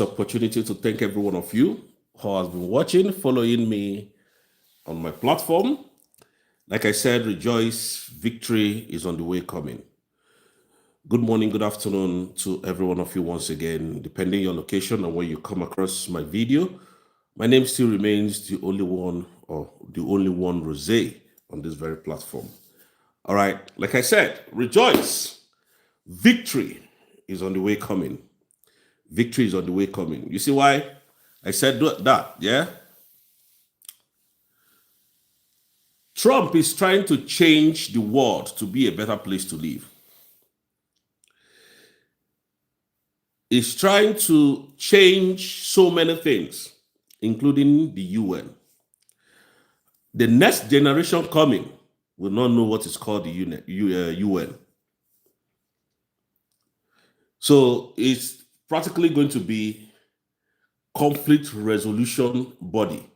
Opportunity to thank every one of you who has been watching, following me on my platform. Like I said, rejoice, victory is on the way coming. Good morning, good afternoon to every one of you once again, depending your location and where you come across my video. My name still remains the only one Rozay on this very platform. All right, like I said, rejoice, victory is on the way coming. Victory is on the way coming. You see why I said that? Yeah. Trump is trying to change the world to be a better place to live. He's trying to change so many things, including the UN. The next generation coming will not know what is called the UN. So it's practically going to be conflict resolution body.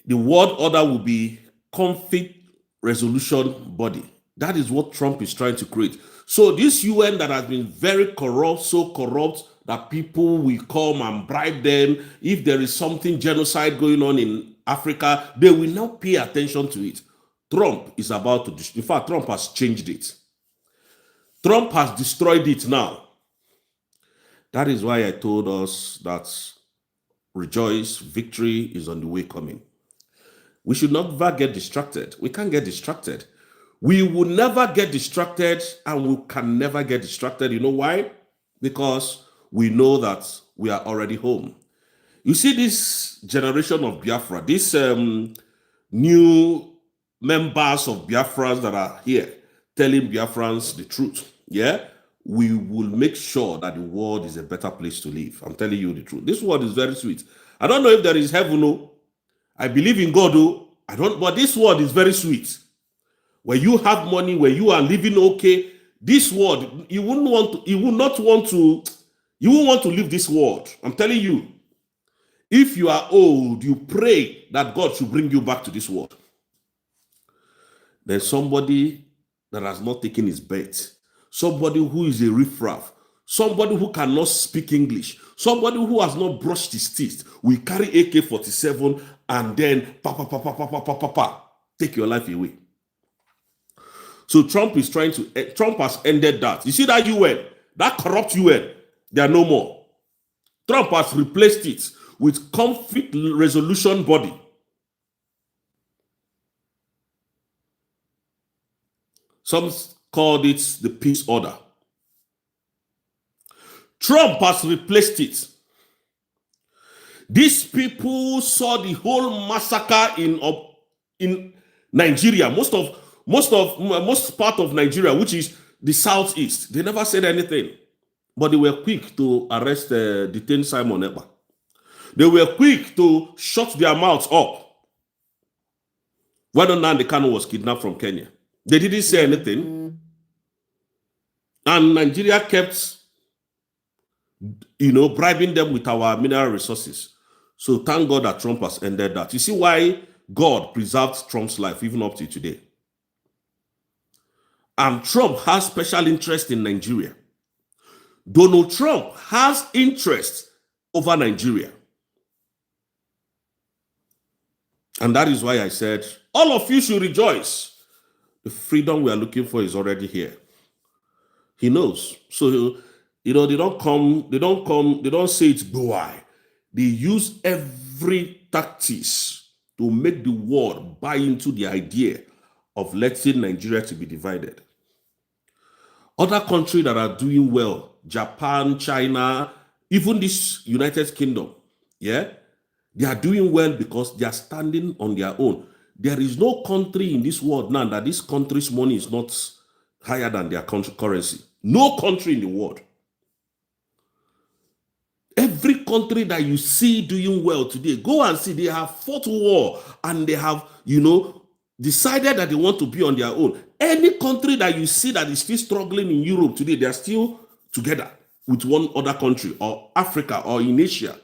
The world order will be conflict resolution body. That is what Trump is trying to create. So this UN that has been very corrupt, so corrupt that people will come and bribe them. If there is something genocide going on in Africa, they will not pay attention to it. Trump is about to, in fact, Trump has changed it. Trump has destroyed it now. That is why I told us that rejoice, victory is on the way coming. We should never get distracted. We can't get distracted. We will never get distracted, and we can never get distracted. You know why? Because we know that we are already home. You see this generation of Biafra, these new members of Biafrans that are here telling Biafrans the truth. Yeah, we will make sure that the world is a better place to live. I'm telling you the truth. This world is very sweet. I don't know if there is heaven. No, I believe in God. Oh, I don't. But this world is very sweet. Where you have money, where you are living okay, this world you wouldn't want to. You would not want to. You won't want to leave this world. I'm telling you. If you are old, you pray that God should bring you back to this world. There's somebody that has not taken his bet. Somebody who is a riffraff, somebody who cannot speak English, somebody who has not brushed his teeth, will carry AK-47 and then take your life away. So Trump has ended that. You see that UN, that corrupt UN, they are no more. Trump has replaced it with conflict resolution body. Some called it the peace order. Trump has replaced it. These people saw the whole massacre in Nigeria, most part of Nigeria, which is the southeast. They never said anything, but they were quick to arrest, detain Simon Ekpa. They were quick to shut their mouths up when Nnamdi Kanu was kidnapped from Kenya. They didn't say anything. And Nigeria kept, bribing them with our mineral resources. So thank God that Trump has ended that. You see why God preserved Trump's life even up to today. And Trump has special interest in Nigeria. Donald Trump has interest over Nigeria. And that is why I said, all of you should rejoice. The freedom we are looking for is already here. He knows. So, they don't say it's why. They use every tactics to make the world buy into the idea of letting Nigeria to be divided. Other countries that are doing well, Japan, China, even this United Kingdom, yeah, they are doing well because they are standing on their own. There is no country in this world now that this country's money is not higher than their currency. No country in the world. Every country that you see doing well today, go and see, they have fought war and they have, decided that they want to be on their own. Any country that you see that is still struggling in Europe today, they are still together with one other country or Africa or in Asia.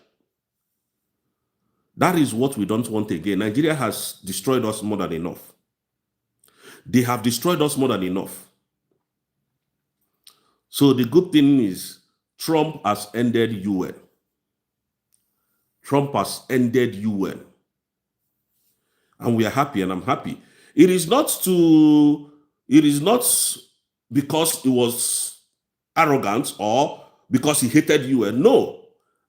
That is what we don't want again. Nigeria has destroyed us more than enough. They have destroyed us more than enough. So the good thing is Trump has ended UN. Trump has ended UN. And we are happy, and I'm happy. It is not because he was arrogant or because he hated UN. No.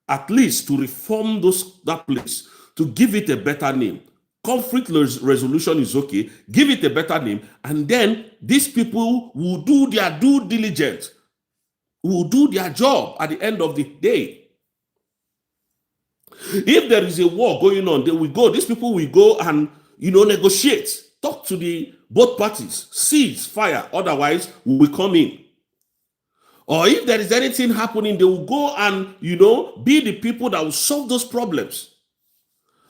At least to reform that place, to give it a better name. Conflict resolution is okay. Give it a better name. And then these people will do their due diligence, will do their job at the end of the day. If there is a war going on, they will go. These people will go and negotiate, talk to both parties, cease fire. Otherwise, we will come in. Or if there is anything happening, they will go and be the people that will solve those problems.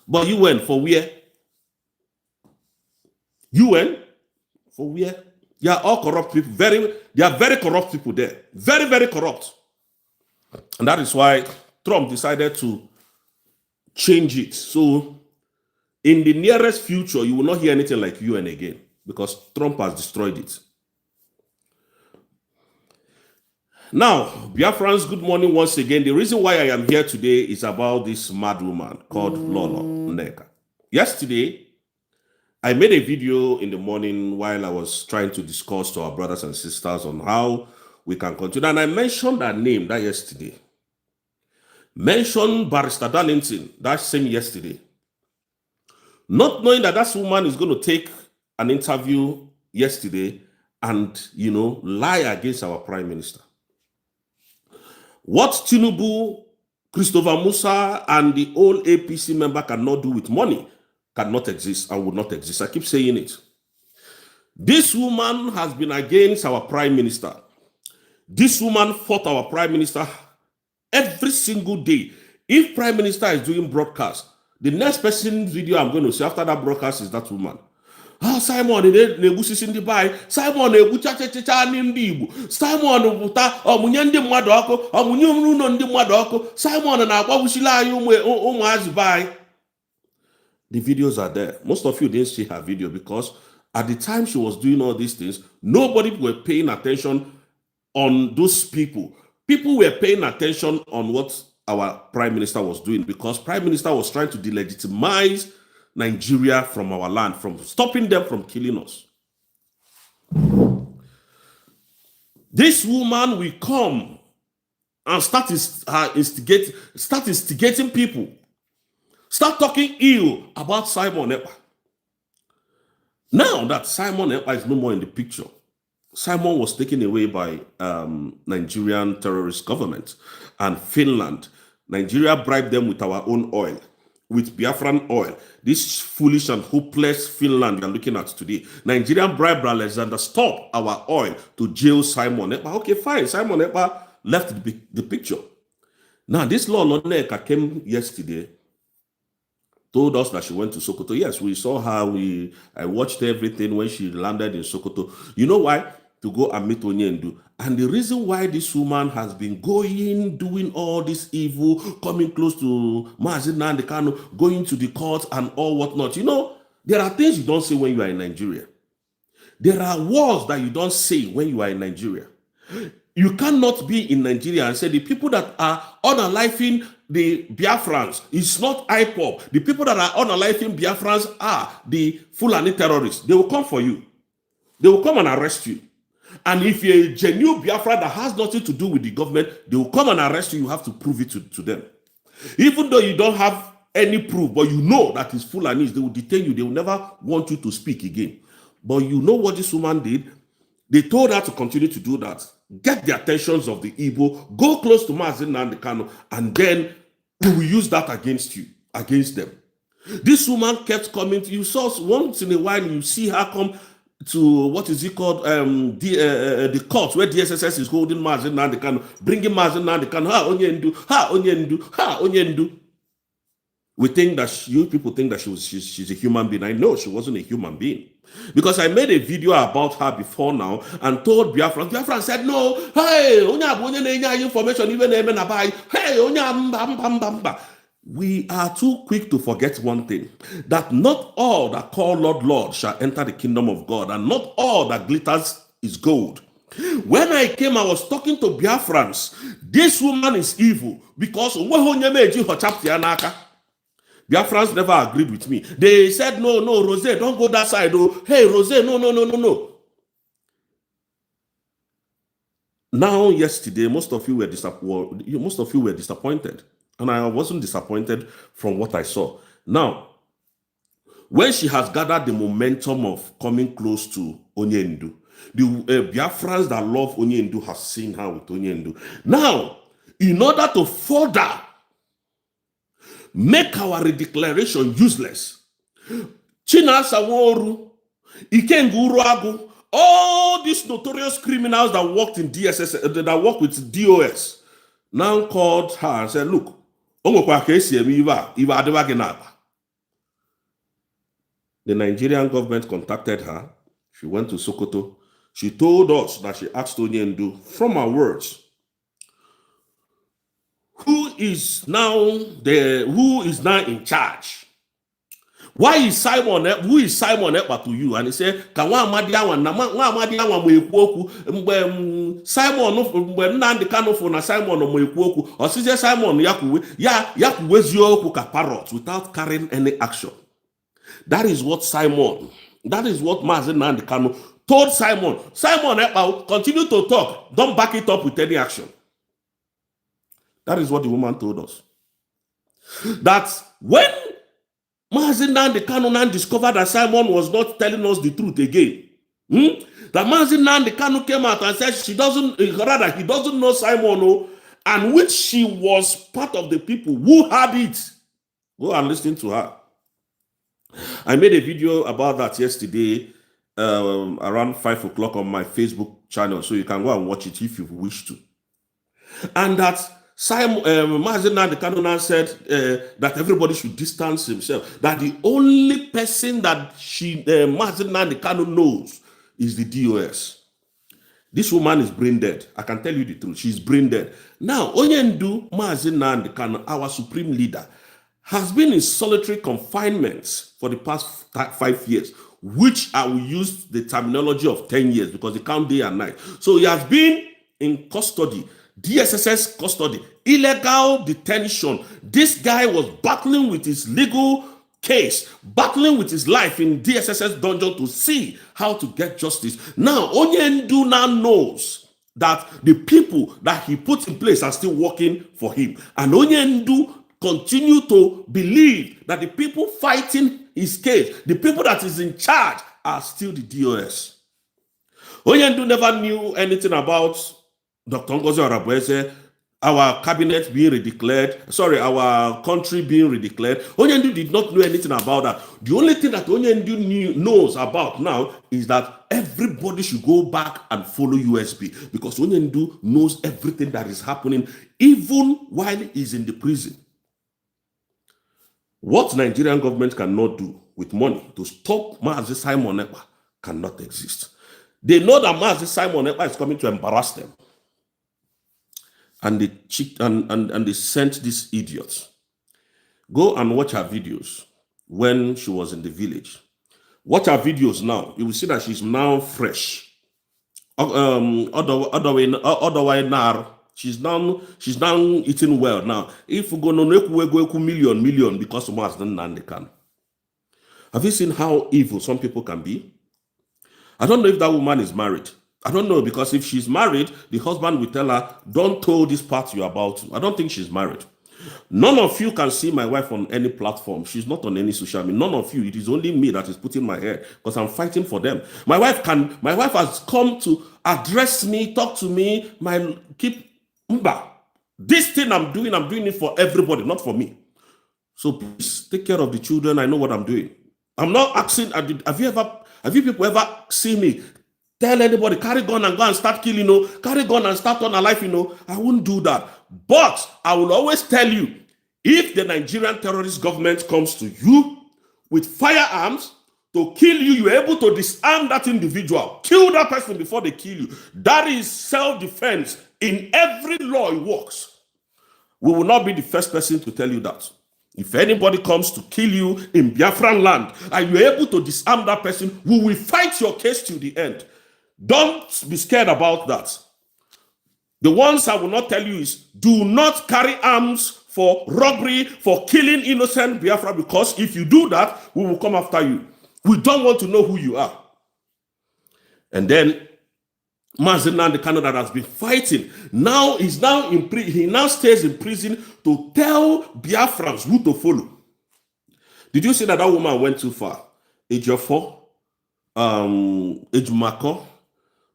But UN for where? UN for where? They are all corrupt people. They are very corrupt people there. Very, very corrupt. And that is why Trump decided to change it. So in the nearest future, you will not hear anything like UN again because Trump has destroyed it. Now, Biafrans, good morning once again. The reason why I am here today is about this mad woman called Lona. Yesterday, I made a video in the morning while I was trying to discuss to our brothers and sisters on how we can continue. And I mentioned that name that yesterday. Mentioned Barrister Darlington that same yesterday. Not knowing that woman is going to take an interview yesterday and, lie against our prime minister. What Tinubu, Christopher Musa, and the old APC member cannot do with money cannot exist and would not exist. I keep saying it. This woman has been against our prime minister. This woman fought our prime minister every single day. If prime minister is doing broadcast, the next person video I'm going to see after that broadcast is that woman. Simon na-egwusisi ndị bai, Simon na-egwuchachacha ndị Igbo, Simon pụta ọmụnye ndị mmadụ ọkụ, ọmụnye ụlọ ndị mmadụ ọkụ, Simon na-agbawuchila anyị ụmụazị bai. The videos are there. Most of you didn't see her video because at the time she was doing all these things, nobody were paying attention on those people. People were paying attention on what our prime minister was doing because prime minister was trying to delegitimize Nigeria from our land, from stopping them from killing us. This woman will come and start instigating people. Start talking ill about Simon Ekpa. Now that Simon Ekpa is no more in the picture, Simon was taken away by Nigerian terrorist government and Finland. Nigeria bribed them with our own oil, with Biafran oil. This foolish and hopeless Finland we are looking at today. Nigerian bribed Alexander stop our oil to jail Simon Ekpa. Okay, fine. Simon Ekpa left the picture. Now, this Lona came yesterday, told us that she went to Sokoto. Yes, we saw her. I watched everything when she landed in Sokoto. You know why? To go and meet Onyendu. And the reason why this woman has been doing all this evil, coming close to Mazi Nnamdi Kanu, going to the court and all whatnot. There are things you don't say when you are in Nigeria. There are words that you don't say when you are in Nigeria. You cannot be in Nigeria and say the people that are unaliving the Biafrans is not IPOB. The people that are unaliving Biafrans are the Fulani terrorists. They will come for you. They will come and arrest you. And if you're a genuine Biafran that has nothing to do with the government, they will come and arrest you. You have to prove it to them. Even though you don't have any proof, but you know that it's Fulanis, they will detain you. They will never want you to speak again. But you know what this woman did? They told her to continue to do that. Get the attentions of the Igbo, go close to Mazi Nnamdi Kanu, and then we will use that against you, against them. This woman kept coming. You saw once in a while, you see her come to what is it called, the court where DSSS is holding Mazi Nnamdi Kanu, bringing Mazi Nnamdi Kanu, ha Onyendu. We think that you people think that she's a human being. I know she wasn't a human being. Because I made a video about her before now and told Biafran. Biafran said, no, hey, information, even hey, we are too quick to forget one thing, that not all that call Lord shall enter the kingdom of God, and not all that glitters is gold. When I came, I was talking to Biafrans. This woman is evil because Biafrans never agreed with me. They said, no, Rozay, don't go that side. Oh, hey, Rozay, no. Now, yesterday, most of you were disappointed. And I wasn't disappointed from what I saw. Now, when she has gathered the momentum of coming close to Onyendu, the Biafrans that love Onyendu has seen her with Onyendu. Now, in order to further make our redeclaration useless, China Saworu, Ikenguru Agu, all these notorious criminals that worked in DSS, that work with DOS, now called her and said, look, the Nigerian government contacted her. She went to Sokoto. She told us that she asked Onyendu, from her words, who is now in charge? Why is Simon? Who is Simon Ekpa to you? And he said, Simon when Nandi Kano for na Simon Moekuoku, or Sister Simon Yakuwezioku parrot without carrying any action. That is what Mazen Nandi Kano told Simon. Simon Ekpa, continue to talk. Don't back it up with any action. That is what the woman told us. That when Mazen Nandi Kano discovered that Simon was not telling us the truth again, that Mazen Nandi Kano came out and said he doesn't know Simon, and which she was part of the people who had it. Go and listen to her. I made a video about that yesterday around 5 o'clock on my Facebook channel, so you can go and watch it if you wish to. And that Mazen Nandi Kano said that everybody should distance himself. That the only person that Mazen Nandi Kano knows is the DOS. This woman is brain dead. I can tell you the truth. She's brain dead. Now, Onyendu Mazen Nandi Kano, our supreme leader, has been in solitary confinement for the past 5 years, which I will use the terminology of 10 years because they count day and night. So he has been in custody, DSSS custody, illegal detention. This guy was battling with his legal case, battling with his life in DSSS dungeon to see how to get justice. Now, Onyendu now knows that the people that he put in place are still working for him. And Onyendu continue to believe that the people fighting his case, the people that is in charge, are still the DOS. Onyendu never knew anything about Dr. Ngozi Arabueze, our cabinet being redeclared, our country being redeclared. Onyendu did not know anything about that. The only thing that Onyendu knows about now is that everybody should go back and follow USB, because Onyendu knows everything that is happening, even while he's in the prison. What Nigerian government cannot do with money to stop Mazi Simon Ekpa cannot exist. They know that Mazi Simon Ekpa is coming to embarrass them. And they sent these idiots. Go and watch her videos when she was in the village. Watch her videos now. You will see that she's now fresh. Otherwise now. She's now eating well now. If we go million because of Mazen Nandi Kano. Have you seen how evil some people can be? I don't know if that woman is married. I don't know, because if she's married, the husband will tell her, don't tell this part you're about to. I don't think she's married. None of you can see my wife on any platform. She's not on any social media. None of you. It is only me that is putting my hair, because I'm fighting for them. My wife has come to address me, talk to me, this thing I'm doing it for everybody, not for me. So please take care of the children. I know what I'm doing. I'm not asking, have you people ever seen me tell anybody, carry gun and go and start killing, carry gun and start on a life, I wouldn't do that. But I will always tell you, if the Nigerian terrorist government comes to you with firearms to kill you, you're able to disarm that individual, kill that person before they kill you. That is self-defense. In every law it works. We will not be the first person to tell you that. If anybody comes to kill you in Biafran land and you're able to disarm that person, we will fight your case till the end. Don't be scared about that. The ones I will not tell you is, do not carry arms for robbery, for killing innocent Biafra, because if you do that, we will come after you. We don't want to know who you are. And then Mazi Nnamdi Kanu, that has been fighting, now is now in he now stays in prison to tell Biafrans who to follow. Did you see that woman went too far? Ejiofor, Ejumako,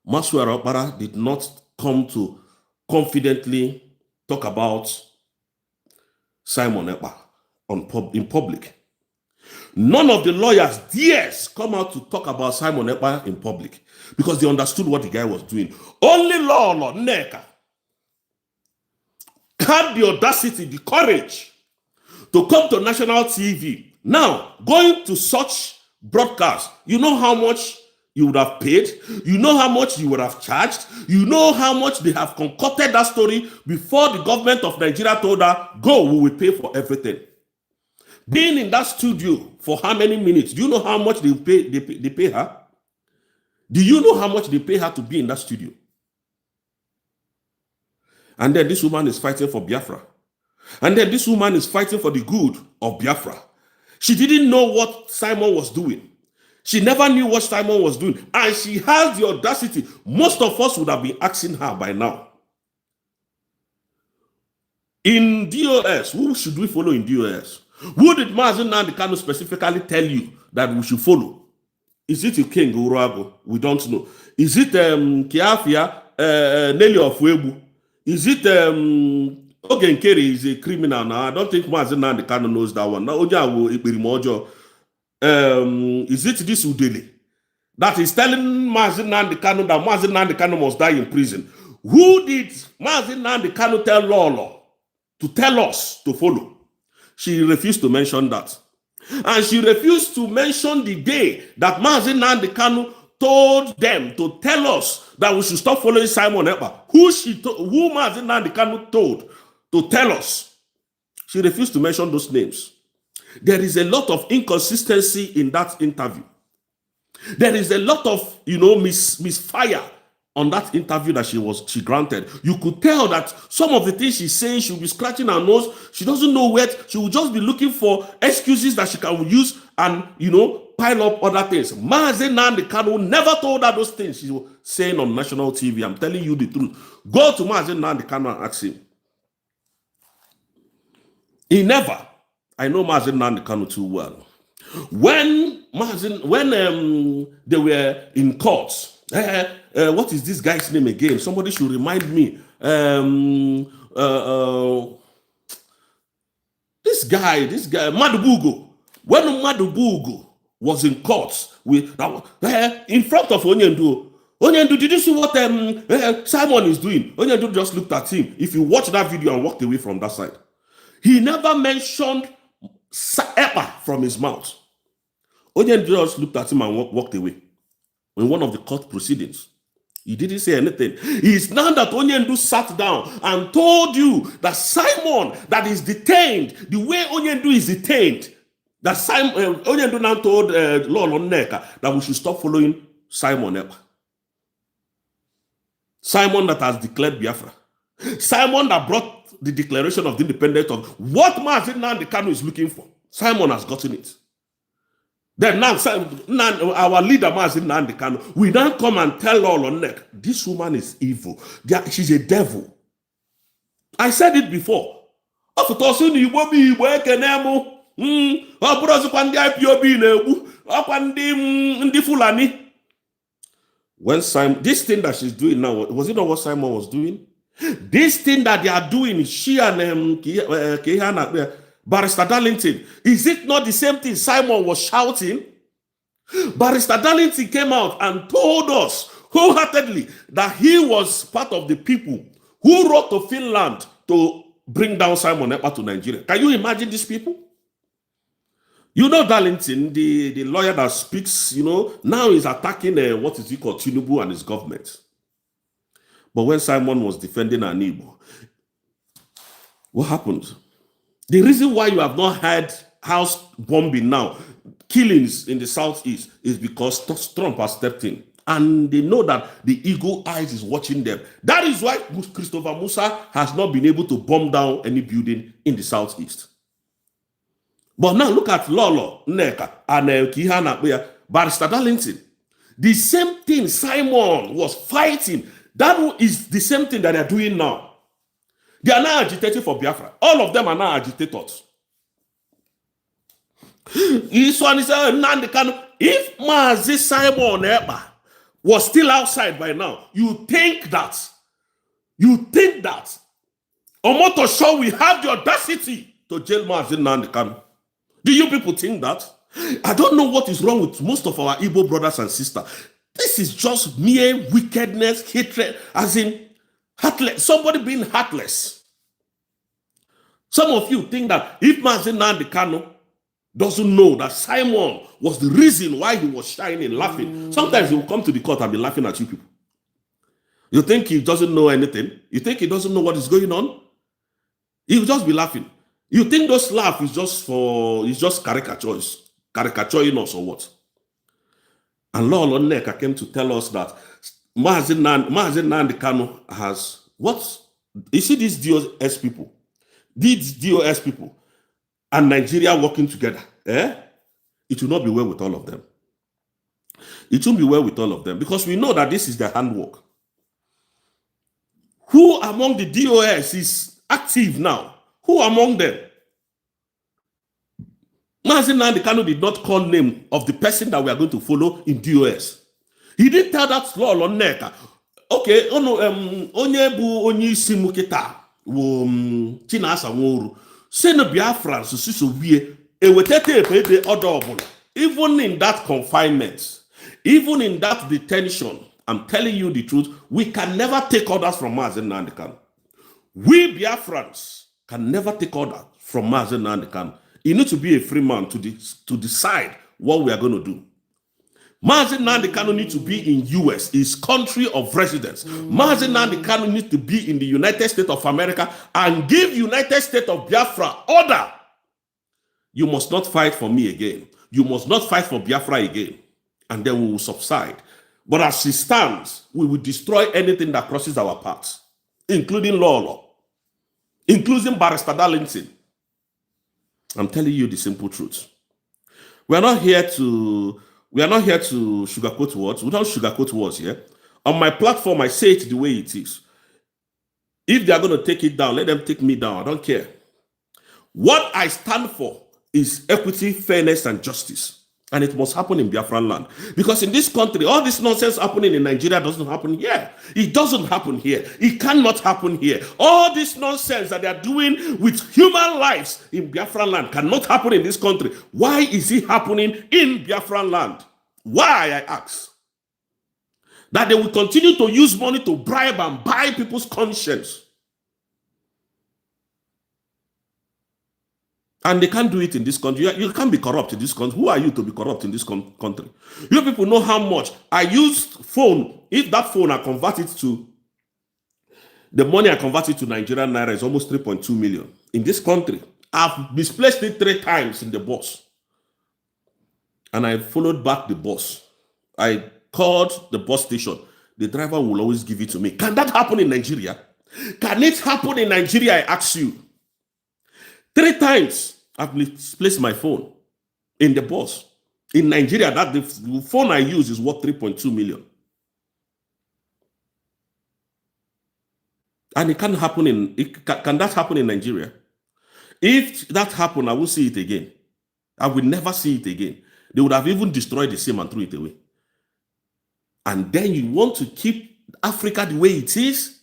Masuara Okpara did not come to confidently talk about Simon Ekpa in public. None of the lawyers dares come out to talk about Simon Ekpa in public because they understood what the guy was doing. Only Lona Neka had the audacity, the courage to come to national TV. Now, going to such broadcast, you know how much you would have paid, you know how much you would have charged, you know how much they have concocted that story before the government of Nigeria told her, go, we will pay for everything. Being in that studio for how many minutes? Do you know how much they pay her? Do you know how much they pay her to be in that studio? And then this woman is fighting for Biafra. And then this woman is fighting for the good of Biafra. She didn't know what Simon was doing. She never knew what Simon was doing. And she has the audacity. Most of us would have been asking her by now. In DOS, who should we follow in DOS? Who did Mazi Nnamdi Kanu specifically tell you that we should follow? Is it King Urago? We don't know. Is it Kiafia, Nelly of Webu? Is it Ogenkeri is a criminal now? I don't think Mazi Nnamdi Kanu knows that one. Now, is it this Udele that is telling Mazi Nnamdi Kanu that Mazi Nnamdi Kanu must die in prison? Who did Mazi Nnamdi Kanu tell Lolo to tell us to follow? She refused to mention that. And she refused to mention the day that Mazi Nnamdi Kanu told them to tell us that we should stop following Simon Ekpa. Who Mazi Nnamdi Kanu told to tell us. She refused to mention those names. There is a lot of inconsistency in that interview. There is a lot of, misfire on that interview that she granted. You could tell that some of the things she's saying, she'll be scratching her nose. She doesn't know where. She will just be looking for excuses that she can use and, pile up other things. Mazi Nnamdi Kanu never told her those things she was saying on national TV. I'm telling you the truth. Go to Mazi Nnamdi Kanu and ask him. He never. I know Mazi Nnamdi Kanu too well. When they were in court, what is this guy's name again? Somebody should remind me. This guy, Madubugo. When Madubugo was in court in front of Onyendu, did you see what Simon is doing? Onyendu just looked at him. If you watch that video and walked away from that side, he never mentioned Ekpa from his mouth. Onyendu just looked at him and walked away. In one of the court proceedings, he didn't say anything. It's now that Onyendu sat down and told you that Simon that is detained, the way Onyendu is detained, that Onyendu now told Lolo Neka that we should stop following Simon Ekpa. Simon that has declared Biafra. Simon that brought the declaration of the independence of what Mazi Nnamdi Kanu is looking for. Simon has gotten it. Then now our leader Mazi Nnamdi Kanu, we now come and tell Lolo Nek, this woman is evil. She's a devil. I said it before. When Simon, this thing that she's doing now, was it not what Simon was doing? This thing that they are doing, she and Barrister Darlington, is it not the same thing Simon was shouting? Barrister Darlington came out and told us wholeheartedly that he was part of the people who wrote to Finland to bring down Simon Ekpa to Nigeria. Can you imagine these people? Darlington, the lawyer that speaks, now is attacking what is he called, Tinubu and his government. But when Simon was defending Anibo, what happened? The reason why you have not had house bombing now, killings in the southeast, is because Trump has stepped in. and they know that the eagle eyes is watching them. That is why Christopher Musa has not been able to bomb down any building in the southeast. But now look at Lolo, Neka, and Kihana, Barrister Darlington. The same thing Simon was fighting. That is the same thing that they are doing now. They are now agitating for Biafra. All of them are now agitators. This one is if Mazi Simon Eba was still outside by now, you think that Omoto Show will have the audacity to jail Mazi Nandekano? Do you people think that? I don't know what is wrong with most of our Igbo brothers and sisters. This is just mere wickedness, hatred, as in heartless, somebody being heartless. Some of you think that if Mazi Nandekano doesn't know that Simon was the reason why he was shining, laughing. Sometimes he will come to the court and be laughing at you people. You think he doesn't know anything? You think he doesn't know what is going on? He will just be laughing. You think those laugh is just caricaturing us or what? And Lord Neka came to tell us that Mazi Nandekano has what? You see these DOS people, and Nigeria working together, it will not be well with all of them. It won't be well with all of them because we know that this is their handwork. Who among the DOS is active now? Who among them? Mazi Nandekano did not call name of the person that we are going to follow in DOS. He didn't tell that law on Neka. Okay, onye bu onye isi mukita wo Chinasa Nworu. Send Biafran so be even in that confinement, even in that detention, I'm telling you the truth, we can never take orders from Mazi Nandekano. We Biafrans can never take orders from Mazi Nandekano. You need to be a free man to decide what we are going to do. Mazi Nandekano needs to be in US, his country of residence. Mazi Nandekano needs to be in the United States of America and give United States of Biafra order. You must not fight for me again. You must not fight for Biafra again. And then we will subside. But as it stands, we will destroy anything that crosses our paths, including Lolo, including Barrister Darlington. I'm telling you the simple truth. We are not here to sugarcoat words. We don't sugarcoat words here. On my platform, I say it the way it is. If they are going to take it down, let them take me down. I don't care. What I stand for is equity, fairness, and justice. And it must happen in Biafran land. Because in this country, all this nonsense happening in Nigeria doesn't happen here. It doesn't happen here. It cannot happen here. All this nonsense that they are doing with human lives in Biafran land cannot happen in this country. Why is it happening in Biafran land? Why, I ask? That they will continue to use money to bribe and buy people's conscience. And they can't do it in this country. You can't be corrupt in this country. Who are you to be corrupt in this country? You people know how much I used phone. If that phone I convert it to, the money I converted to Nigerian Naira is almost 3.2 million. In this country, I've misplaced it 3 times in the bus. And I followed back the bus. I called the bus station. The driver will always give it to me. Can that happen in Nigeria? Can it happen in Nigeria, I ask you? 3 times. I've misplaced my phone in the bus. In Nigeria, that the phone I use is worth 3.2 million. And it can happen can that happen in Nigeria? If that happened, I will see it again. I will never see it again. They would have even destroyed the same and threw it away. And then you want to keep Africa the way it is?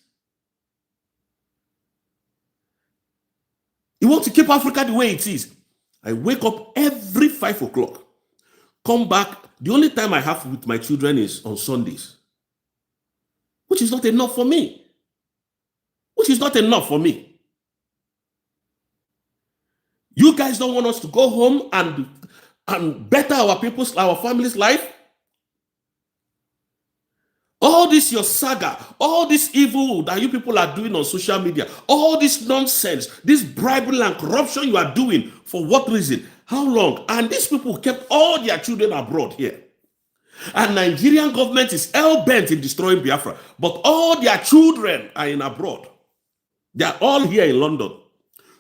You want to keep Africa the way it is? I wake up every 5 o'clock, come back. The only time I have with my children is on Sundays, which is not enough for me. Which is not enough for me. You guys don't want us to go home and better our families' life? All this your saga, all this evil that you people are doing on social media, all this nonsense, this bribery and corruption you are doing, for what reason? How long? And these people kept all their children abroad here. And Nigerian government is hell-bent in destroying Biafra. But all their children are in abroad. They are all here in London.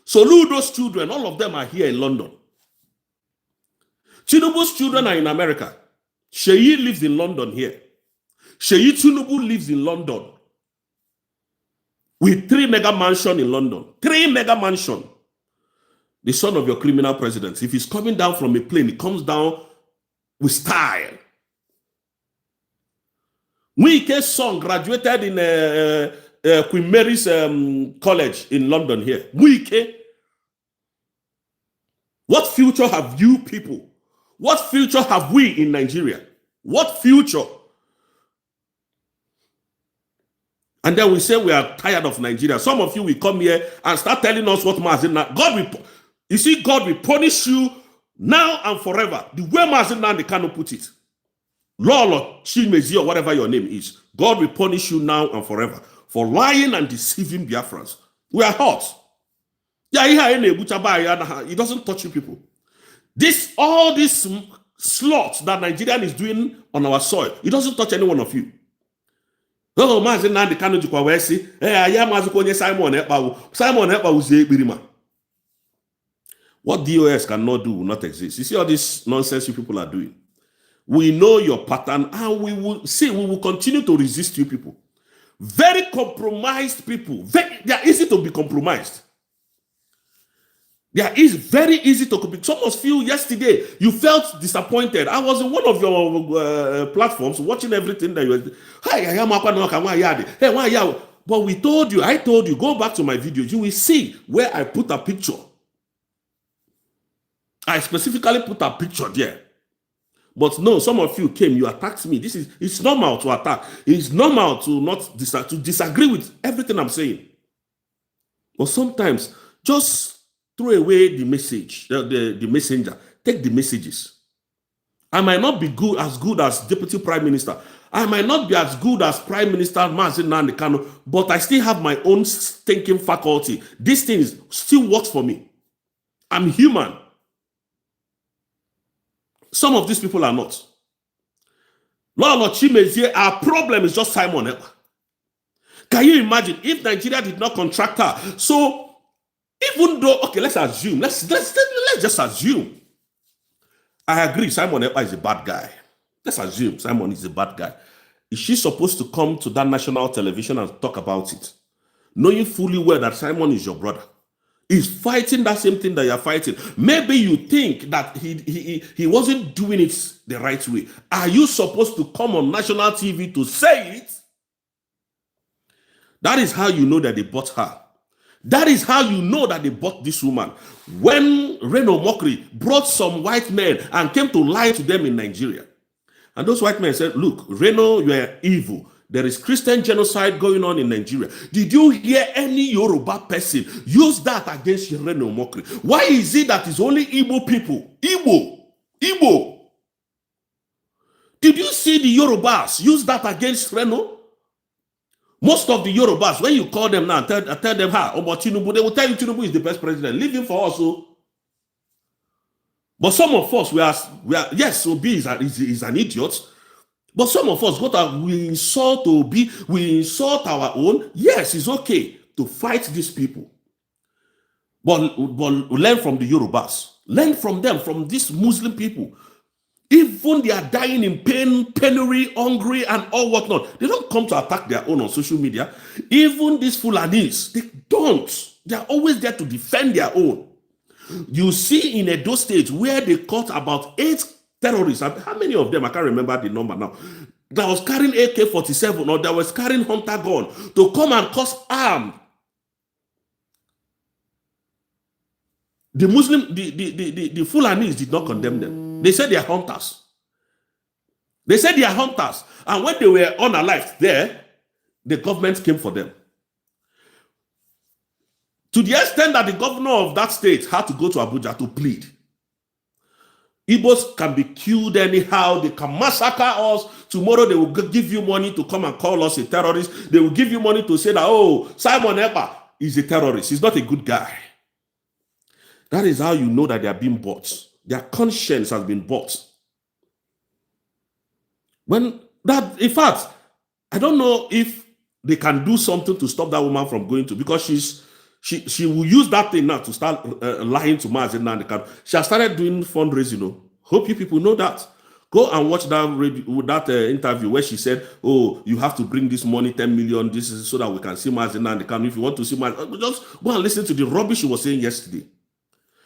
So those children, all of them are here in London. Tinubu's children are in America. Sheyi lives in London here. Sheyi Tinubu lives in London. With 3 mega mansions in London. 3 mega mansions. The son of your criminal president. If he's coming down from a plane, he comes down with style. Wike's son graduated in Queen Mary's College in London here. Wike. What future have you people? What future have we in Nigeria? What future? And then we say we are tired of Nigeria. Some of you will come here and start telling us what Mazina. God will, you see, God will punish you now and forever. The way Mazina they cannot put it. Lolo, Chimezi, or whatever your name is. God will punish you now and forever for lying and deceiving Biafrans. We are hot. Yeah, it doesn't touch you people. All this slaughter that Nigerian is doing on our soil, it doesn't touch any one of you. Oh, Mazin Nandi Kanu Jukwawesi, I am Mazukonye Simon Ekpa. Simon Ekpa was the Birima. What DOS cannot do will not exist. You see all this nonsense you people are doing. We know your pattern and we will continue to resist you people. Very compromised people. They are easy to be compromised. They are very easy to compete. Some of you yesterday, you felt disappointed. I was in one of your platforms watching everything that you were. Hey, but I told you, go back to my videos. You will see where I put a picture. I specifically put a picture there. But no, some of you came, you attacked me. It's normal to attack. It's normal to disagree with everything I'm saying. But sometimes, just throw away the message, the messenger. Take the messages. I might not be as good as Deputy Prime Minister. I might not be as good as Prime Minister Mazin Nnamdi Kanu, but I still have my own thinking faculty. This thing still works for me. I'm human. Some of these people are not. Lord Chimezie, our problem is just Simon Ekpa. Can you imagine if Nigeria did not contract her? So, even though, okay, let's assume, let's just assume. I agree, Simon Ekpa is a bad guy. Let's assume Simon is a bad guy. Is she supposed to come to that national television and talk about it? Knowing fully well that Simon is your brother. He's fighting that same thing that you're fighting. Maybe you think that he wasn't doing it the right way. Are you supposed to come on national TV to say it? That is how you know that they bought her. That is how you know that they bought this woman. When Reno Mokri brought some white men and came to lie to them in Nigeria. And those white men said, look, Reno, you are evil. There is Christian genocide going on in Nigeria. Did you hear any Yoruba person use that against Reno Mokri? Why is it that it's only Igbo people? Igbo. Did you see the Yorubas use that against Reno? Most of the Yorubas, when you call them now, tell them, about Tinubu, they will tell you Tinubu is the best president. Leave him for us. But some of us, we are yes, Obi is an idiot. But some of us, we insult Obi, we insult our own. Yes, it's okay to fight these people. But learn from the Yorubas. Learn from them, from these Muslim people. Even they are dying in pain, penury, hungry, and all whatnot. They don't come to attack their own on social media. Even these Fulanis, they don't. They are always there to defend their own. You see in Edo State where they caught about 8 terrorists. How many of them? I can't remember the number now. That was carrying AK-47 or that was carrying hunter gun to come and cause harm. The Fulanis did not condemn them. They said they are hunters. They said they are hunters. And when they were unalived there, the government came for them. To the extent that the governor of that state had to go to Abuja to plead. Igbos can be killed anyhow. They can massacre us. Tomorrow they will give you money to come and call us a terrorist. They will give you money to say that, oh, Simon Ekpa is a terrorist. He's not a good guy. That is how you know that they are being bought. Their conscience has been bought. When that, in fact, I don't know if they can do something to stop that woman from going to, because she will use that thing now to start lying to Mazi Nnamdi Kanu. She has started doing fundraising. Hope you people know that. Go and watch that interview where she said, "Oh, you have to bring this money, 10 million. This is so that we can see Mazi Nnamdi Kanu. If you want to see Mazi, just go and listen to the rubbish she was saying yesterday."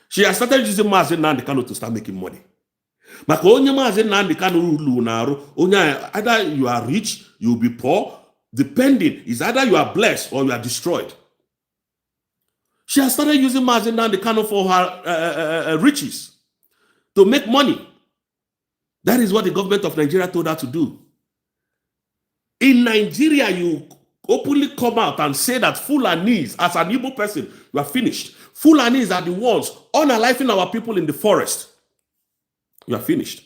She has started using Mazi Nnamdi Kanu to start making money. Maka onye Mazi Nnamdi Kanu lu na arụ, onye, either you are rich, you will be poor, depending, is either you are blessed or you are destroyed. She has started using Mazi Nnamdi Kanu for her riches, to make money. That is what the government of Nigeria told her to do. In Nigeria, you openly come out and say that Fulanis, as an Igbo person, you are finished. Fulanis are the ones unaliving our people in the forest. You are finished.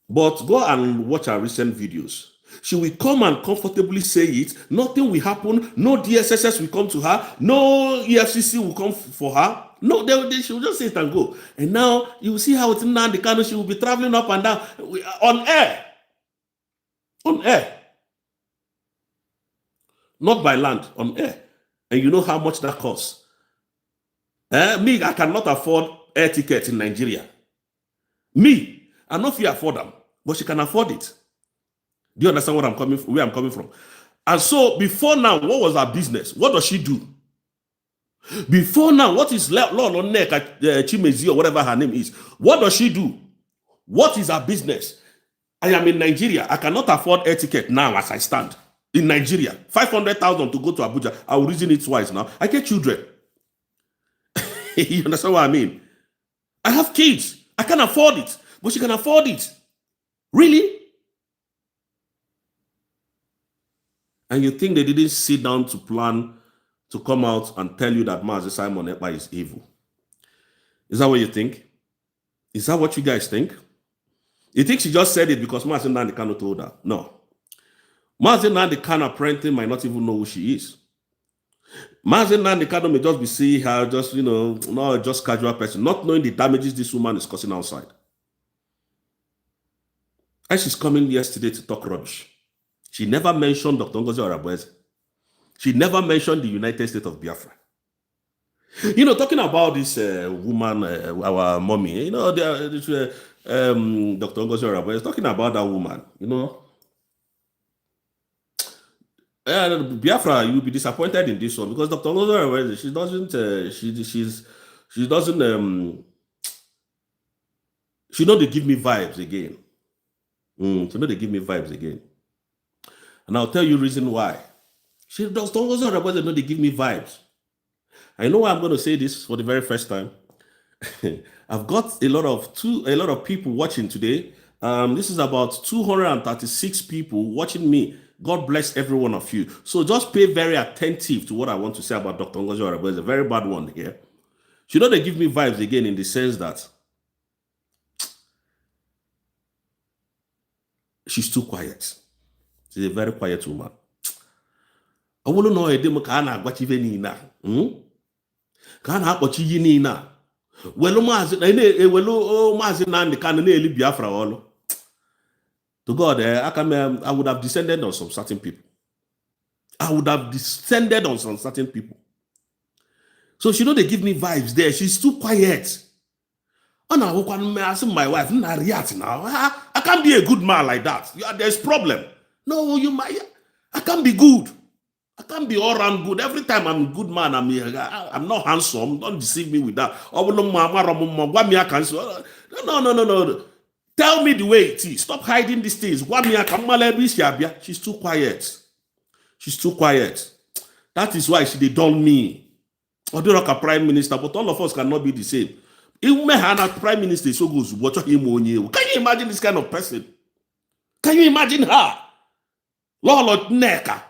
But go and watch our recent videos. She will come and comfortably say it. Nothing will happen. No DSSS will come to her. No EFCC will come for her. No, she will just say it and go. And now you will see how it's in Nnamdi Kanu. She will be traveling up and down on air. On air. Not by land, on air. And you know how much that costs. Me, I cannot afford air tickets in Nigeria. Me, I know if you afford them, but she can afford it. Do you understand where I'm coming from? And so before now, what was her business? What does she do? Before now, what is Lona Chimezi or whatever her name is? What does she do? What is her business? I am in Nigeria. I cannot afford air ticket now as I stand. In Nigeria, 500,000 to go to Abuja. I will reason it twice now. I get children. You understand what I mean? I have kids. I can't afford it, but she can afford it. Really? And you think they didn't sit down to plan to come out and tell you that Mazi Simon Ekpa is evil? Is that what you think? Is that what you guys think? You think she just said it because Mazi Nnamdi Kanu told her? No. Mazi Nnamdi Kanu apparently might not even know who she is. Mazi Nnamdi Kanu may just be seeing her, just, not just casual person, not knowing the damages this woman is causing outside. And she's coming yesterday to talk rubbish. She never mentioned Dr. Ngozi Orabueze. She never mentioned the United States of Biafra. Talking about this woman, our mommy, Dr. Ngozi Orabueze, talking about that woman, Biafra, you'll be disappointed in this one because Dr. Ngozi Orabueze, she know they give me vibes again. She know they give me vibes again. And I'll tell you reason why. She does know they give me vibes. I know why I'm going to say this for the very first time. I've got a lot of people watching today. This is about 236 people watching me. God bless every one of you. So just pay very attentive to what I want to say about Dr. Ngozi Orabueze. It's a very bad one here. She know they give me vibes again in the sense that she's too quiet. She's a very quiet woman. I want to know a demo can I watch even Nina. Can I watch you Nina? Well, Mazi Nnamdi Kanu Biafra all. To God, I would have descended on some certain people. So she know they give me vibes there. She's too quiet. And I ask my wife, now. I can't be a good man like that. There's problem. No, I can't be good. I can't be all around good. Every time I'm a good man, I'm not handsome. Don't deceive me with that. No. Tell me the way it is. Stop hiding these things. She's too quiet. She's too quiet. That is why they done me. Although like a prime minister, but all of us cannot be the same. Even my prime minister so goes. Can you imagine this kind of person? Can you imagine her? Lord Neka.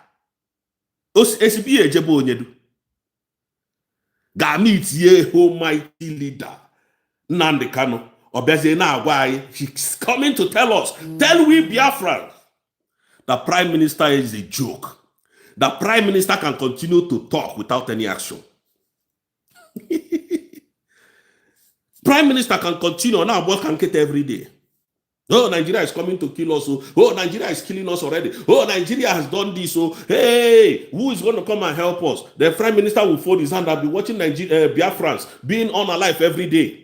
OSB Ejebo Onyedu. Gamit ye almighty leader. Nnamdi Kanu. Why she's coming to tell us, tell we Biafran, the prime minister is a joke. The prime minister can continue to talk without any action. Prime minister can continue now work and get every day. Oh, Nigeria is coming to kill us. Oh, Nigeria is killing us already. Oh, Nigeria has done this. So, hey, who is going to come and help us? The Prime Minister will fold his hand and be watching Biafrans being unalive every day.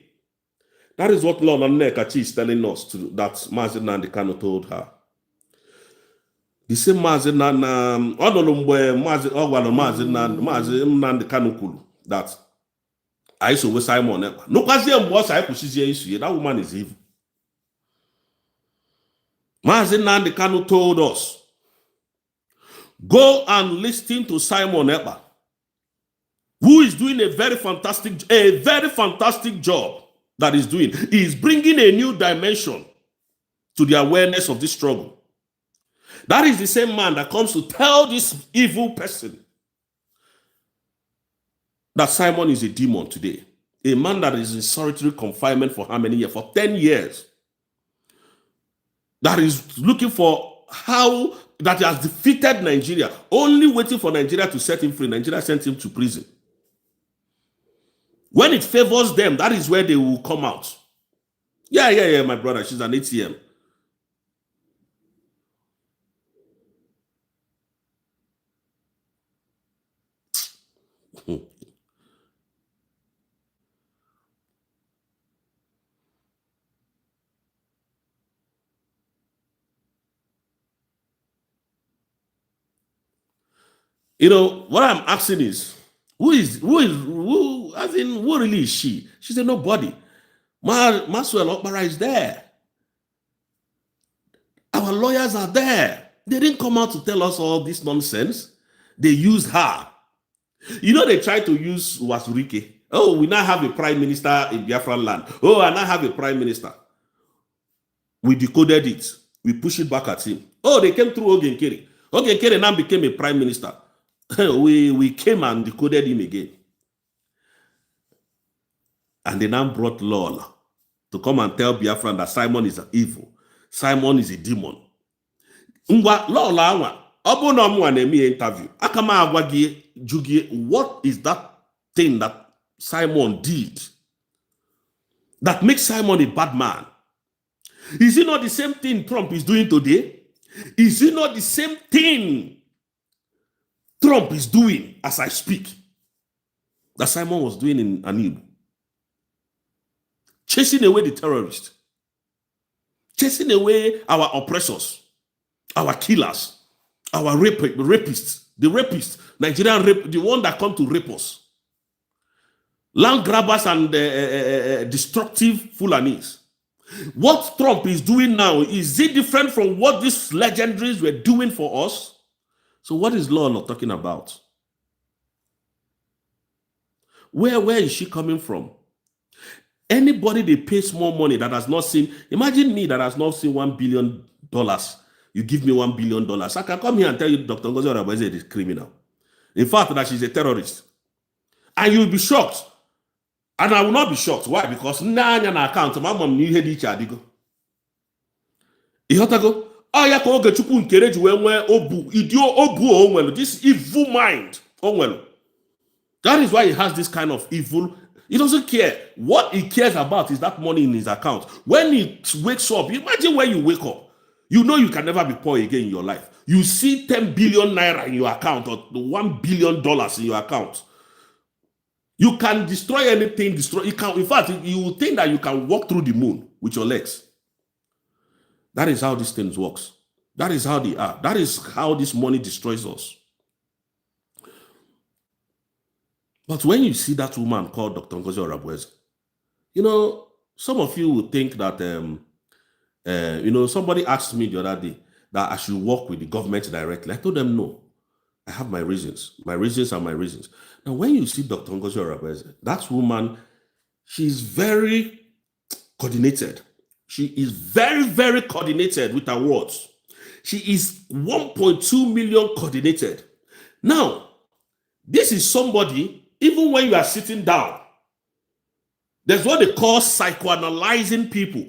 That is what Lona Nekachi is telling us that Mazi Nnamdi Kanu told her. The same Mazi Nnamdi Kanu kwuru that I so with Simon. No, that woman is evil. Mazi Nnamdi Kanu told us, go and listen to Simon Ekpa, who is doing a very fantastic job that he's doing. He is bringing a new dimension to the awareness of this struggle. That is the same man that comes to tell this evil person that Simon is a demon today. A man that is in solitary confinement for how many years? For 10 years. That is looking for how that he has defeated Nigeria, only waiting for Nigeria to set him free. Nigeria sent him to prison. When it favors them, that is where they will come out. Yeah, my brother, she's an ATM. You know, what I'm asking is, who really is she? She said, nobody. Maxwell Okpara is there. Our lawyers are there. They didn't come out to tell us all this nonsense. They used her. You know, they tried to use Wasurike. Oh, we now have a prime minister in Biafran land. Oh, I now have a prime minister. We decoded it. We pushed it back at him. Oh, they came through Ogenkere. Ogenkere now became a prime minister. we came and decoded him again. And they now brought Lona to come and tell Biafran that Simon is evil. Simon is a demon. Lola, interview. What is that thing that Simon did that makes Simon a bad man? Is it not the same thing Trump is doing today? Is it not the same thing Trump is doing as I speak that Simon was doing in Anib? Chasing away the terrorists, chasing away our oppressors, our killers, our rapists, Nigerian rape, the one that come to rape us, land grabbers and destructive Fulanis. What Trump is doing now, is it different from what these legendaries were doing for us? So what is Lona talking about? Where is she coming from? Anybody they pay small money that has not seen, imagine me that has not seen $1 billion. You give me $1 billion. I can come here and tell you Dr. Ngozi Orebeze is criminal. In fact, that she's a terrorist. And you'll be shocked. And I will not be shocked. Why? Because na account, my mom knew each adigo. Ihotago, aya ko oge chukwu nkere ji we nwe obu, idio obu onwelu, this evil mind onwelu. That is why he has this kind of evil. He doesn't care. What he cares about is that money in his account. When he wakes up, imagine when you wake up, you know you can never be poor again in your life. You see 10 billion naira in your account or $1 billion in your account. You can destroy anything. You can, in fact, you will think that you can walk through the moon with your legs. That is how these things works. That is how they are. That is how this money destroys us. But when you see that woman called Dr. Ngozi Orebeze, you know, some of you would think that, you know, somebody asked me the other day that I should work with the government directly. I told them no. I have my reasons. My reasons are my reasons. Now, when you see Dr. Ngozi Orebeze, that woman, she's very coordinated. She is very, very coordinated with her words. She is 1.2 million coordinated. Now, this is somebody, even when you are sitting down, there's what they call psychoanalyzing people.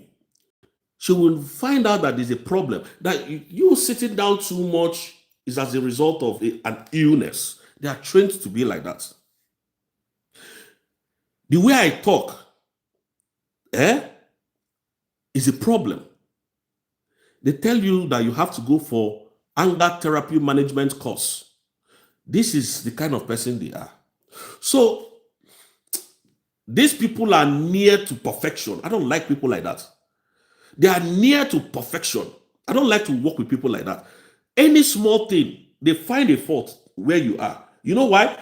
She will find out that there's a problem. That you sitting down too much is as a result of an illness. They are trained to be like that. The way I talk is a problem. They tell you that you have to go for anger therapy management course. This is the kind of person they are. So these people are near to perfection. I don't like people like that. They are near to perfection. I don't like to work with people like that. Any small thing, they find a fault where you are. You know why?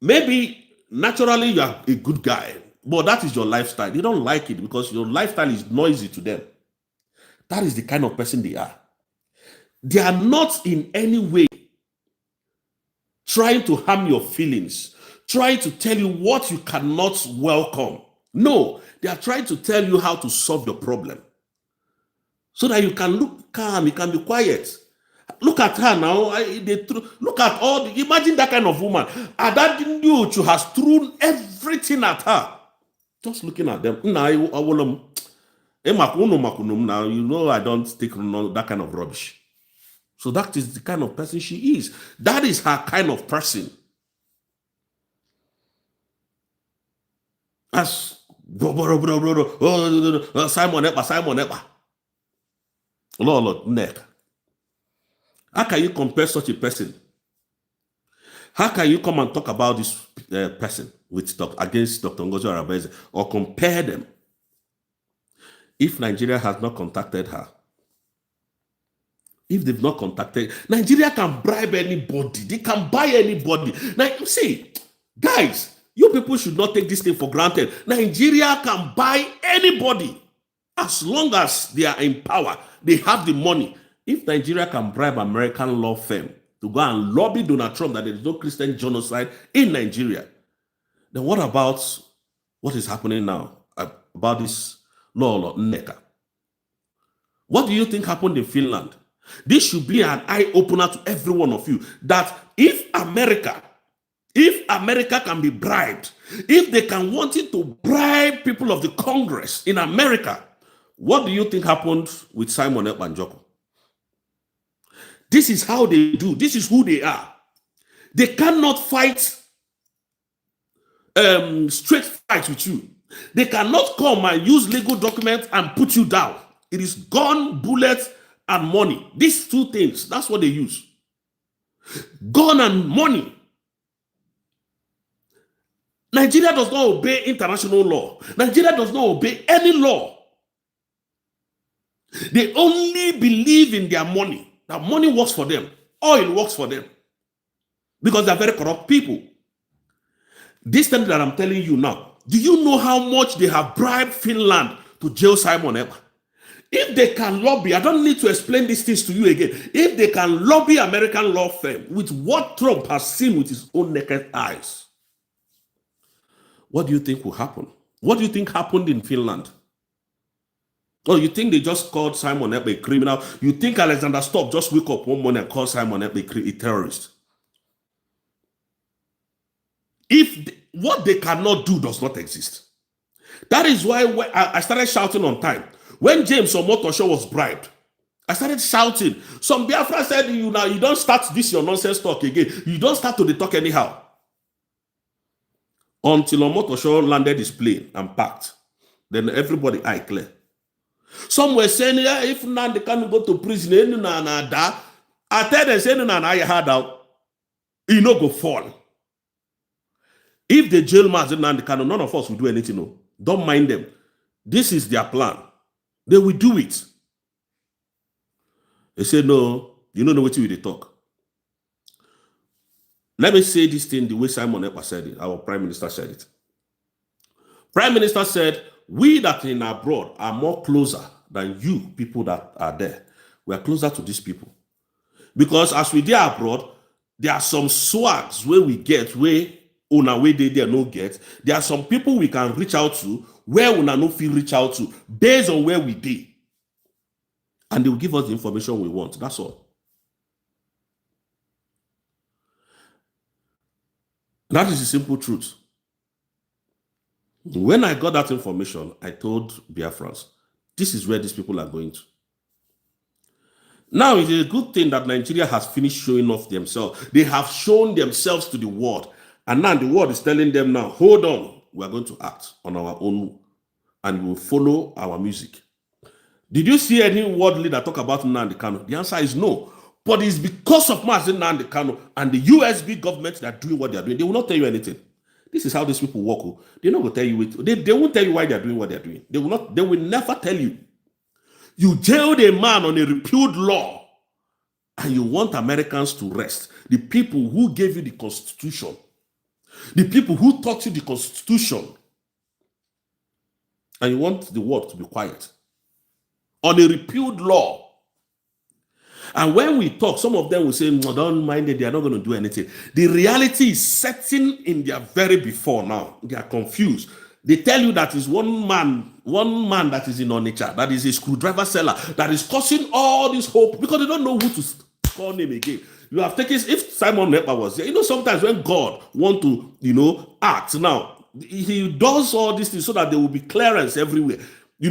Maybe naturally you are a good guy, but that is your lifestyle. They don't like it because your lifestyle is noisy to them. That is the kind of person they are. They are not in any way trying to harm your feelings, trying to tell you what you cannot welcome. No, they are trying to tell you how to solve your problem so that you can look calm, you can be quiet. Look at her now. Look at all the, imagine that kind of woman. And that dude has thrown everything at her. Just looking at them. Now, you know I don't take that kind of rubbish. So that is the kind of person she is. That is her kind of person. As Simon Epa. Lord, neck. How can you compare such a person? How can you come and talk about this person against Dr. Ngozi Arabeze or compare them if Nigeria has not contacted her? If they've not contacted, Nigeria can bribe anybody. They can buy anybody. Now, you see, guys, you people should not take this thing for granted. Nigeria can buy anybody as long as they are in power. They have the money. If Nigeria can bribe American law firm to go and lobby Donald Trump that there is no Christian genocide in Nigeria, then what about what is happening now about this law Neka? What do you think happened in Finland? This should be an eye-opener to every one of you that if America can be bribed, if they can want it to bribe people of the Congress in America, what do you think happened with Simon Ekpa? This is how they do. This is who they are. They cannot fight straight fight with you. They cannot come and use legal documents and put you down. It is gun, bullets, and money. These two things, that's what they use. Gun and money. Nigeria does not obey international law. Nigeria does not obey any law. They only believe in their money. That money works for them. Oil works for them. Because they are very corrupt people. This thing that I'm telling you now, do you know how much they have bribed Finland to jail Simon Ekpa? If they can lobby, I don't need to explain these things to you again. If they can lobby American law firm with what Trump has seen with his own naked eyes, what do you think will happen? What do you think happened in Finland? Oh, you think they just called Simon Ekpa a criminal? You think Alexander Stubb just wake up one morning and call Simon Ekpa a terrorist? What they cannot do does not exist. That is why I started shouting on time. When James Omotosho was bribed, I started shouting. Some Biafran said, you don't start this your nonsense talk again. You don't start to talk anyhow. Until Omotosho landed his plane and packed. Then everybody eye clear. Some were saying, yeah, if Nandi can go to prison, I tell them, saying, I had out, he no go fall. If the jail master Nandi Kanu, none of us will do anything. No. Don't mind them. This is their plan. They will do it. They say, no, you don't know what you will talk. Let me say this thing the way Simon Ekpa said it. Our Prime Minister said it. Prime Minister said, we that are in abroad are more closer than you people that are there. We are closer to these people. Because as we are abroad, there are some swags where we get, where on our way they no get. There are some people we can reach out to where we no feel reach out to based on where we be. And they will give us the information we want. That's all. That is the simple truth. When I got that information, I told Biafrans, this is where these people are going to. Now, it's a good thing that Nigeria has finished showing off themselves. They have shown themselves to the world. And now the world is telling them now, hold on, we are going to act on our own and we will follow our music. Did you see any world leader talk about Nnamdi Kanu? The answer is no. But it's because of Mazi Nnamdi Kanu and the USB government that are doing what they are doing. They will not tell you anything. This is how these people work. They're not going to tell you it. They won't tell you why they're doing what they're doing. They will not. They will never tell you. You jailed a man on a repealed law and you want Americans to rest. The people who gave you the Constitution, the people who taught you the Constitution, and you want the world to be quiet on a repealed law. And when we talk, some of them will say, no, don't mind it, they are not going to do anything. The reality is setting in their very before now. They are confused. They tell you that is one man that is in Onitsha, that is a screwdriver seller, that is causing all this hope because they don't know who to call name again. You have taken, if Simon Nepa was there, sometimes when God want to, act now, he does all these things so that there will be clearance everywhere. He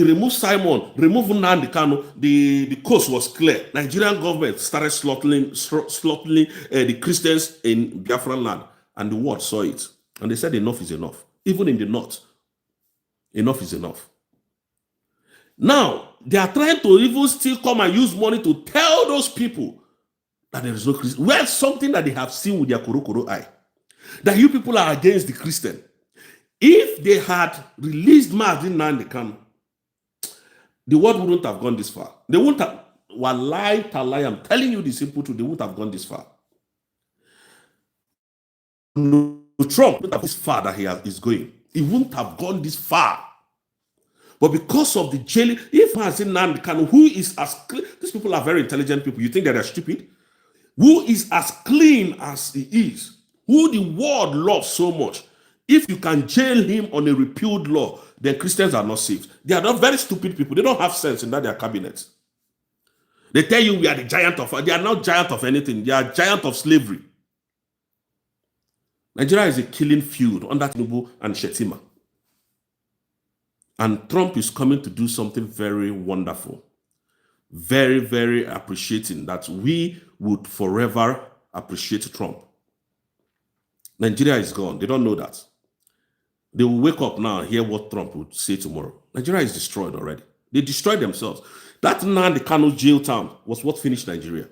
removed Simon, removed Nnamdi Kanu, the coast was clear. Nigerian government started slaughtering the Christians in Biafran land, and the world saw it. And they said enough is enough. Even in the north, enough is enough. Now, they are trying to even still come and use money to tell those people that there is no Christian. Well, something that they have seen with their koro eye. That you people are against the Christian. If they had released Mazi Nnamdi Kanu, the world wouldn't have gone this far. They wouldn't have, wallahi talai, I'm telling you the simple truth, they wouldn't have gone this far. No, Trump wouldn't have this far that he is going. He wouldn't have gone this far. But because of the jailing, if Mazi Nnamdi Kanu, who is as clean, these people are very intelligent people, you think that they're stupid? Who is as clean as he is, who the world loves so much, if you can jail him on a repealed law, then Christians are not saved. They are not very stupid people. They don't have sense in their cabinet. They tell you we are the giant of, they are not giant of anything. They are giant of slavery. Nigeria is a killing field under Tinubu and Shetima. And Trump is coming to do something very wonderful. Very, very appreciating that we would forever appreciate Trump. Nigeria is gone. They don't know that. They will wake up now and hear what Trump would say tomorrow. Nigeria is destroyed already. They destroyed themselves. That Nnamdi Kanu jail town was what finished Nigeria.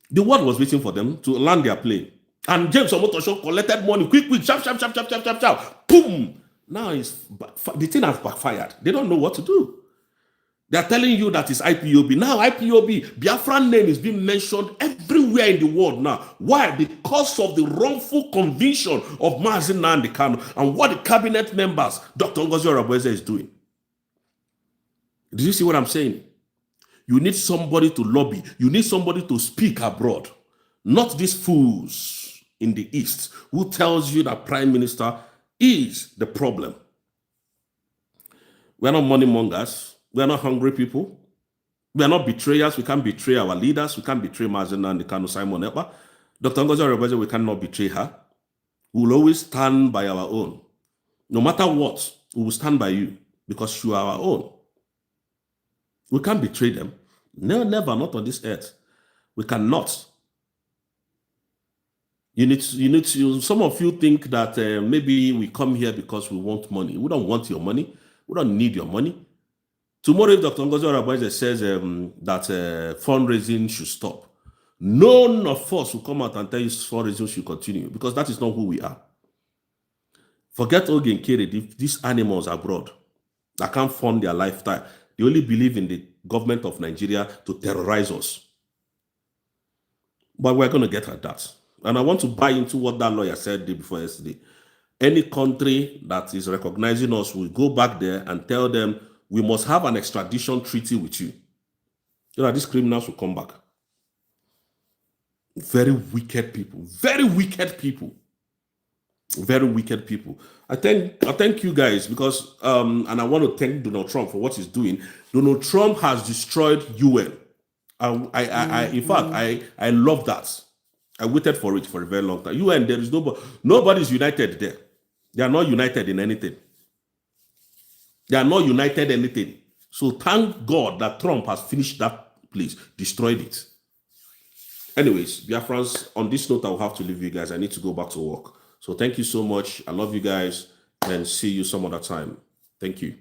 The world was waiting for them to land their plane. And James Omotosho collected money quick, sharp. Boom! Now the thing has backfired. They don't know what to do. They are telling you that it's IPOB. Now IPOB, Biafran name is being mentioned everywhere in the world now. Why? Because of the wrongful conviction of Mazi Nnamdi Kanu and what the cabinet members, Dr. Ngozi Orebeze, is doing. Did you see what I'm saying? You need somebody to lobby. You need somebody to speak abroad. Not these fools in the East who tells you that Prime Minister is the problem. We're not money mongers. We are not hungry people. We are not betrayers. We can't betray our leaders. We can't betray Mazi Nnamdi Kanu, Simon Ekpa. Dr. Ngozi Orebeze, we cannot betray her. We will always stand by our own. No matter what, we will stand by you because you are our own. We can't betray them. No, never, not on this earth. We cannot. You need to, some of you think that maybe we come here because we want money. We don't want your money. We don't need your money. Tomorrow, if Dr. Ngozi Orebeze says that fundraising should stop, none of us will come out and tell you fundraising should continue because that is not who we are. Forget Oge and Kere, these animals abroad that can't fund their lifestyle. They only believe in the government of Nigeria to terrorize us. But we're going to get at that. And I want to buy into what that lawyer said day before yesterday. Any country that is recognizing us will go back there and tell them, we must have an extradition treaty with you. You know, these criminals will come back. Very wicked people. Very wicked people. Very wicked people. I thank you guys because, and I want to thank Donald Trump for what he's doing. Donald Trump has destroyed UN. In fact, I love that. I waited for it for a very long time. UN, there is nobody's united there. They are not united in anything. They are not united in anything. So thank God that Trump has finished that place, destroyed it. Anyways, Biafrans, on this note, I will have to leave you guys. I need to go back to work. So thank you so much. I love you guys and see you some other time. Thank you.